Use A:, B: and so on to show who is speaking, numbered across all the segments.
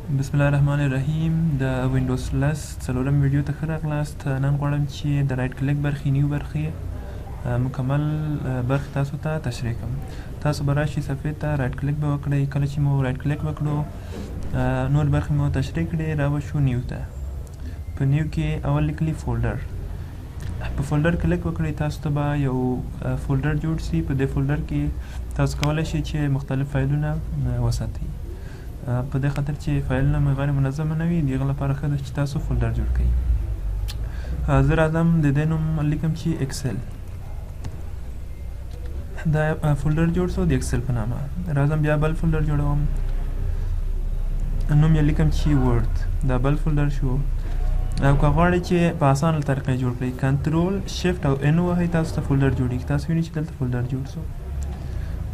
A: بسم الله الرحمن الرحیم د وینډوز لس څلورم ویډیو ته ښه راغلاست. نن غواړم چې د رایټ کلیک برخې نیو برخې مکمل برخې تاسو ته تشریح کړم. تاسو به راشئ صفحې ته رایټ کلیک به وکړئ. کله چې مو رایټ کلیک وکړو نور برخې مو تشریح کړې را وشو نیو ته. په نیو کې اول لیکلي فولډر. په فولډر کلیک وکړئ تاسو ته به یو فولډر جوړ شي. په دې فولډر کې تاسو کولی شئ چې مختلف فایلونه وساتئ. په دې خاطر چې فایلونه مې غیر منظمه نه وي د هغه لپاره ښه ده چې تاسو فولډر جوړ کړئ. زه راځم د دې نوم لیکم چې اکسل. دا فولډر جوړ شو د اکسل په نامه. راځم بیا بل فولډر جوړوم، نوم یې لیکم چې ورد. دا بل فولډر شو. او که غواړئ چې په اسانه طریقه جوړ کړئ کنټرول شفټ او ان ووهئ تاسو ته فولډر جوړیږي. تاسو وینئ چې دلته فولډر جوړ شو.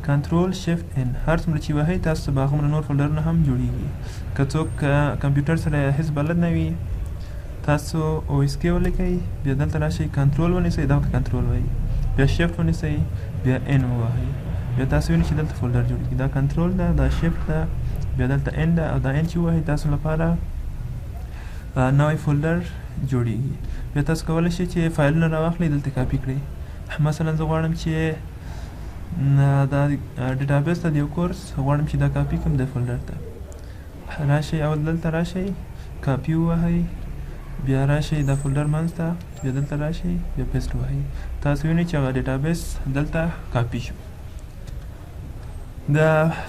A: کنټرول شفټ ان هر څومره چې وهئ تاسو ته به هغومره نور فولډرونه هم جوړیږي. که څوک کمپیوټر سره هیڅ بلد نه وي تاسو او اس کې ولیکئ، بیا دلته راشئ کنټرول ونیسئ، دغه کنټرول وایي، بیا شفټ ونیسئ، بیا ان ووهئ، بیا تاسو وینئ چې دلته فولډر جوړیږي. دا کنټرول ده، دا شفټ ده، بیا دلته ان ده، او دا ان چې ووهئ تاسو لپاره نوی فولډر جوړیږي. بیا تاسو کولی شئ چې فایلونه راواخلئ دلته کاپي کړئ. مثلا زه غواړم چې دا ډیټابیس ته د یو کورس غواړم چې دا کاپي کړم د فولډر ته. راشئ اول دلته راشئ کاپي ووهئ، بیا راشئ دا فولډر منځ ته، بیا دلته راشئ بیا پیسټ ووهئ. تاسو وینئ چې هغه ډیټابیس دلته کاپي شو. د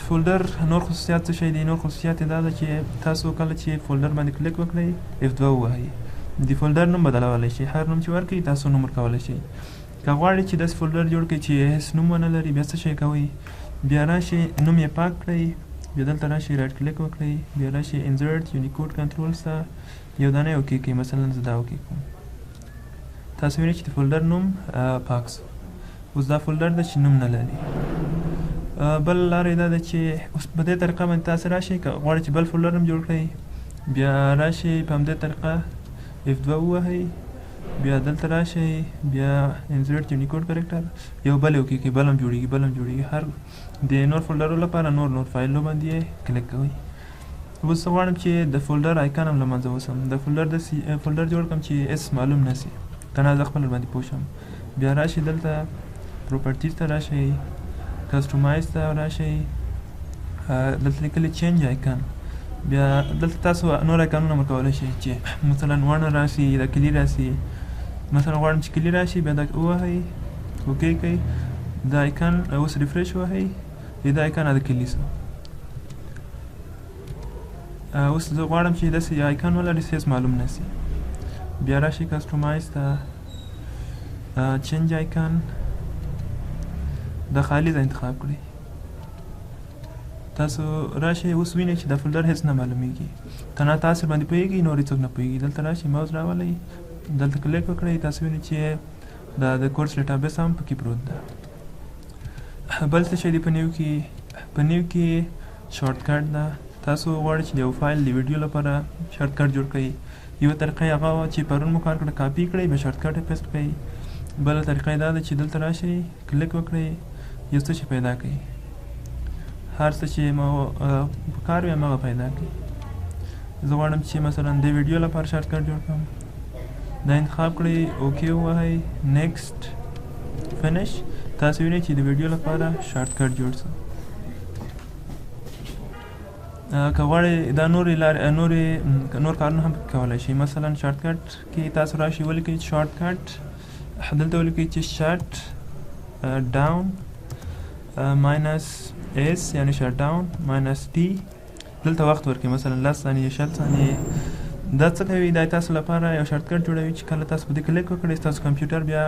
A: فولډر نور خصوصیات څه شی دي؟ نور خصوصیات یې دا ده چې تاسو کله چې فولډر باندې کلیک وکړئ F2 ووهئ، د فولډر نوم بدلولی شئ. هر نوم چې ورکړئ تاسو نوم ورکولی شئ. که غواړئ چې داسې فولډر جوړ کړئ چې هیڅ نوم ونه لري بیا څه شی کوئ؟ بیا راشئ نوم یې پاک کړئ، بیا دلته راشئ رایټ کلیک وکړئ، بیا راشئ انزرټ یونیکوډ کنټرولز ته یو دانه یې اوکې کړئ. مثلا زه دا اوکې کوم. تاسو وینئ چې د فولډر نوم پاک شو. اوس دا فولډر ده چې نوم نه لري. بل لاره یې دا ده چې اوس په دې طریقه باندې تاسو راشئ که غواړئ چې بل فولډر هم جوړ کړئ بیا راشئ په همدې طریقه F2 ووهئ، بیا دلته راشئ بیا انزرټ یونیکوډ کریکټر یو بل یې اوکې کړئ، بل هم جوړیږي بل هم جوړیږي. هر د نور فولډرو لپاره نور فایلونو باندې یې کلیک کوئ. اوس زه غواړم چې د فولډر آیکن هم له منځه وسم، د فولډر جوړ کړم چې اس معلوم نه سي، که نه زه خپل باندې پوه شم. بیا راشئ دلته پروپرټیز ته راشئ، کسټمایز ته راشئ، دلته لیکلي چینج آیکن. بیا دلته تاسو نور آیکنونه هم کولی شئ چې مثلا ونه راشي، د کلي راشي. مثلا غواړم چې کلي راشي، بیا دا ووهئ اوکې کړئ، دا آیکن اوس ریفریش ووهئ، دا آیکن د کلي شو. اوس زه غواړم چې داسې آیکن ولري چې هېڅ معلوم نه سي. بیا راشئ کسټمایز ته، چینج آیکن، د خالي ځای انتخاب کړئ. تاسو راشئ اوس وینئ چې د فولډر هېڅ نه معلومیږي، تنها تاسو باندې پوهیږئ نور هېڅوک نه پوهیږي. دلته راشئ ماوس راولئ، دلته کلیک وکړئ، تاسو وینئ چې دا د کورس ډیټابیس هم پکې پروت ده. بل څه شی دی په نیو کې؟ په نیو کې شارټ کټ ده. تاسو غواړئ چې د یو فایل د ویډیو لپاره شارټ کټ جوړ کړئ. یوه طریقه یې هغه وه چې پرون مو کار کړه کاپي کړئ بیا شارټ کټ یې پیسټ کړئ. بله طریقه یې دا ده چې دلته راشئ کلیک وکړئ، یو څه شی پیدا کړئ، هر څه چې مو په کار وي هماغه پیدا کړئ. زه غواړم چې مثلا د ویډیو لپاره شارټ کټ جوړ کړم، دا انتخاب کړئ، اوکې ووهئ، نیکسټ، فینش. تاسو وینئ چې د ویډیو لپاره شارټ کټ جوړ شو. که غواړئ دا نور کارونه هم کولی شئ. مثلا شارټ کټ کې تاسو راشئ ولیکئ شارټ کټ، دلته ولیکئ چې شټ ډاون ماینس اس یعنی شټ ډاون ماینس ټي. دلته وخت ورکړئ، مثلا 10 ثانیې 60 ثانیې. دا څه کوي؟ دا تاسو لپاره یو شارټ کټ جوړوي چې کله تاسو په دې کلیک وکړئ ستاسو کمپیوټر بیا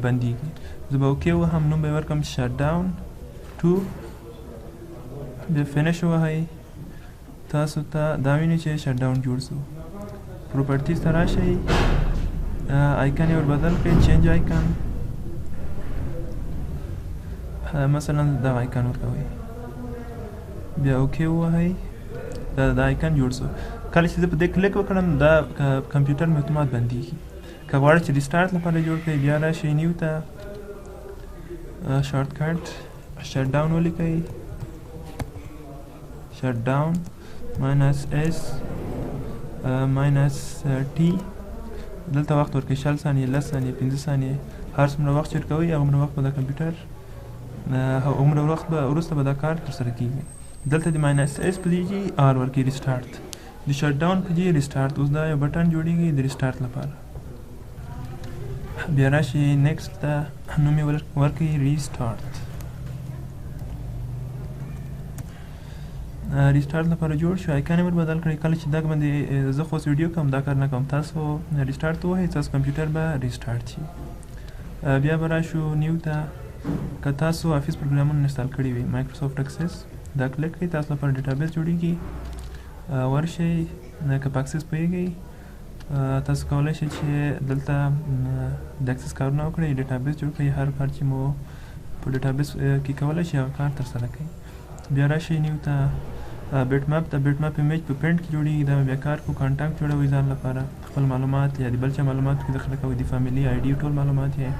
A: بندیږي. زه به اوکې وهم، نوم به یې ورکړم شټ ډاون 2، بیا فینش ووهئ. تاسو ته دا وینئ چې شټ ډاون جوړ شو. پروپرټیز ته راشئ، آیکن یې ور بدل کړئ، چینج آیکن، مثلا دغه آیکن ورکوئ، بیا اوکې ووهئ، دا آیکن جوړ شو. کله چې زه په دې کلیک وکړم دا کمپیوټر مې اتومات بندیږي. که غواړئ چې ریسټارټ لپاره جوړ کړئ بیا راشئ نیو ته، شارټ کټ شټ ډاون ولیکئ، شټ ډاون minus s minus t دلته وخت ورکړئ 60 ثانیې 10 ثانیې 15 ثانیې هر څومره وخت چې ورکوئ هغومره وخت به د کمپیوټر هغومره وخت به وروسته به دا کار ترسره کېږي. دلته د ماینس اس په ځای چې آر ورکړئ ریسټارټ د شټ ډاون په ځای ریسټارټ. اوس دا یو بټن جوړېږي د ریسټارټ لپاره. بیا راشئ نیکسټ ته نوم یې ورکړئ ریسټارټ. ریسټارټ لپاره جوړ شو آیکن یې بدل کړئ. کله چې دغه باندې زه خو اوس ویډیو کوم دا کار نه کوم تاسو ریسټارټ ووهئ تاسو کمپیوټر به ریسټارټ شي. بیا به راشو نیو ته. که تاسو افیس پروګرامونه انسټال کړي وي مایکروسافټ اکسس دا کلیک کړئ تاسو لپاره ډیټابیس جوړېږي. ورشئ که په اکسس پوهېږئ تاسو کولی شئ چې دلته د اکسس کارونه وکړئ ډیټابیس جوړ کړئ. هر کار چې مو په ډیټابیس کې کولی شئ هغه کار ترسره کړئ. بیا راشئ نیو ته بیټ ماپ ته. بیټ ماپ ایمیج په پرنټ کې جوړېږي دا بیا کار کو کانټاکټ جوړوئ ځان لپاره خپل معلومات یا د بل چا معلومات کې داخله کوئ د فامیلي آی ډي ټول معلومات یې.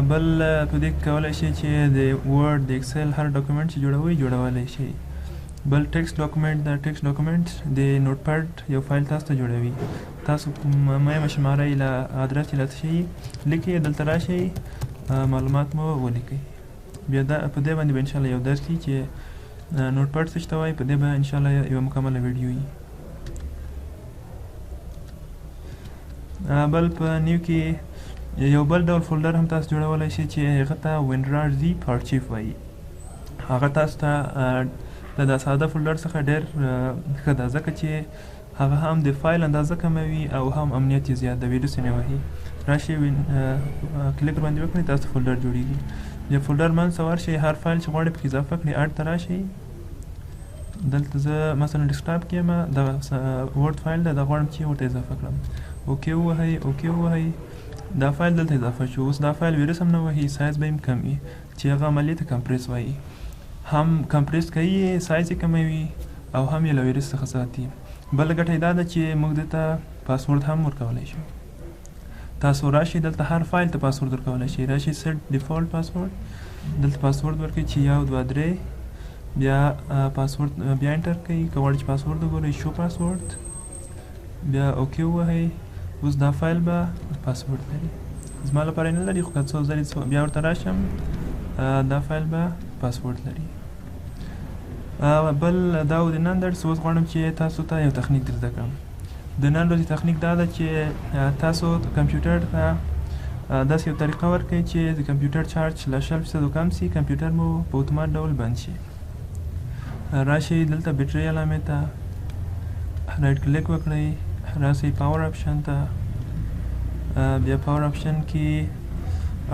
A: بل په دې کې کولی شئ چې د ورډ د ایکسل هر ډاکومنټ چې جوړوئ جوړولی شئ. بل ټیکسټ ډاکومنټ د ټیکسټ ډاکومنټ د نوټ پیډ یو فایل تاسو ته جوړوي. تاسو مهمه شماره یې له ادرس یې له څه شي لیکئ دلته راشئ معلومات مو ولیکئ. بیا دا په دې باندې به انشاءالله یو درس وي چې نوټ پیډ څه ته وایي په دې به انشاءالله یوه مکمله ویډیو وي. بل په نیو کې یو بل ډول فولډر هم تاسو جوړولی شئ چې هغه ته وینرار زیپ آرچیف وایي. هغه تاسو ته له دا ساده فولډر څخه ډېر ښه ده ځکه چې هغه هم د فایل اندازه کموي او هم امنیت یې زیات د ویروس یې نه وهي. راشئ کلیک باندې وکړئ تاسو فولډر جوړېږي. بیا فولډر منځ ته ورشئ هر فایل چې غواړئ پکې اضافه کړئ اډ ته راشئ. دلته زه مثلا ډیسکټاپ کې یم دغه ورډ فایل ده دا غواړم چې ورته اضافه کړم. اوکې ووهئ اوکې ووهئ دا فایل دلته اضافه شو. اوس دا فایل ویروس هم نه وهي سایز به یې کم وي چې هغه عملیې ته کمپریس وایي. هم کمپریس کوي سایز یې کموي او هم یې له ویروس څخه ساتي. بله ګټه یې دا ده چې موږ دلته پاسورډ هم ورکولی شو. تاسو راشئ دلته هر فایل ته پاسورډ ورکولی شئ. راشئ سیټ ډیفالټ پاسورډ دلته پاسورډ ورکړئ چې 1 2 3 بیا پاسورډ بیا انټر کړئ. که غواړئ چې پاسورډ وګورئ شو پاسورډ بیا اوکې ووهئ. اوس دا فایل به پاسورډ لري. زما لپاره نه لري خو که څو ځلې بیا ورته راشم دا فایل به پاسورډ لري. بل دا و د نن درس. اوس غواړم چې تاسو ته یو تخنیک در زده کړم. د نن ورځې تخنیک دا ده چې تاسو کمپیوټر ته داسې یو طریقه ورکړئ چې د کمپیوټر چارج له 100% کم سي کمپیوټر مو په اتومات ډول بند شي. راشئ دلته بیټرۍ علامې ته رایټ کلیک وکړئ. راشئ پاور اپشن ته بیا پاور اپشن کې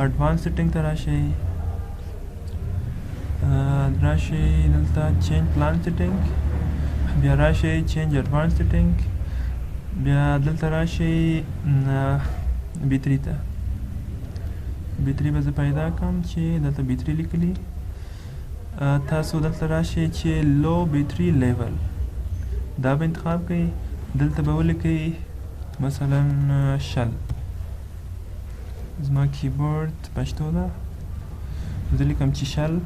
A: اډوانس سیټینګ ته راشئ. راشئ دلته چینج پلان سیټینګ بیا راشئ چینج اډوانس سیټینګ بیا دلته راشئ بیټرۍ ته. بیټرۍ به زه پیدا کړم چې دلته بیټرۍ لیکلي. تاسو دلته راشئ چې لو بیټرۍ لیول دا به انتخاب کړئ. دلته به ولیکئ مثلا شل. زما کیبورډ پشتو ده زه لیکم چې شل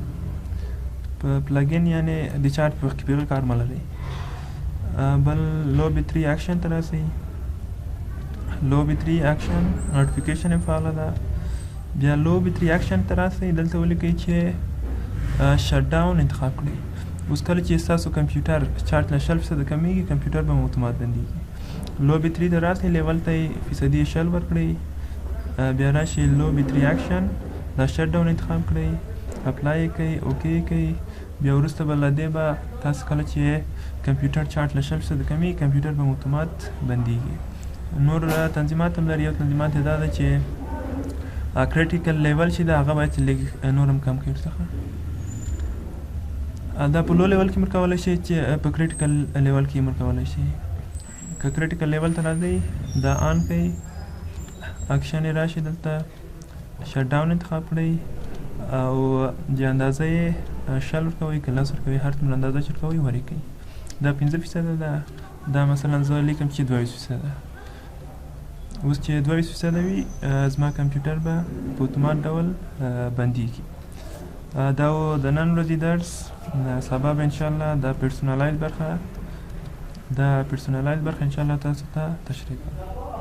A: په پلګین یعنې د چارج په وخت کې پرې کار مه لرئ. بل لو بیټرۍ اکشن ته راسئ. لو بیټرۍ اکشن نوټیفیکیشن یې فعاله ده. بیا لو بیټرۍ اکشن ته راسئ. دلته ولیکئ چې شټ ډاون انتخاب کړئ. اوس کله چې ستاسو کمپیوټر چارج له 100% کمیږي کمپیوټر به مو اتومات بندېږي. لو بیټرۍ ته راسئ لیول ته یې فیصدي 100 ورکړئ. بیا راشئ لو بیټرۍ اکشن دا شټ ډاون انتخاب کړئ. اپلای یې کوئ اوکې یې کوئ. بیا وروسته به له دې به تاسو کله چې کمپیوټر چارج له 100% کمیږي کمپیوټر به مو اتومات بندېږي. نور تنظیمات هم لري. یو تنظیمات یې دا ده چې کریټیکل لیول چې ده هغه باید لږ نور هم کم کړي ورڅخه. دا په لو لیول کې مر کولی شئ چې په کریټیکل لیول کې مر کولی شئ. که کریټیکل لیول ته راځئ دا آن کړئ اکشن یې راشي دلته شټ ډاون انتخاب کړئ او د اندازه یې 100 ورکوئ که 10 ورکوئ هر څومره اندازه چې ورکوئ ورې کوئ. دا 15% ده. دا مثلا زه لیکم چې 22%. اوس چې 22% وي زما کمپیوټر به په اتومات ډول بندېږي. دا و د نن ورځې درس. سبا به انشاءالله د پرسونالایز برخه انشاءالله تاسو ته تشریح کوم.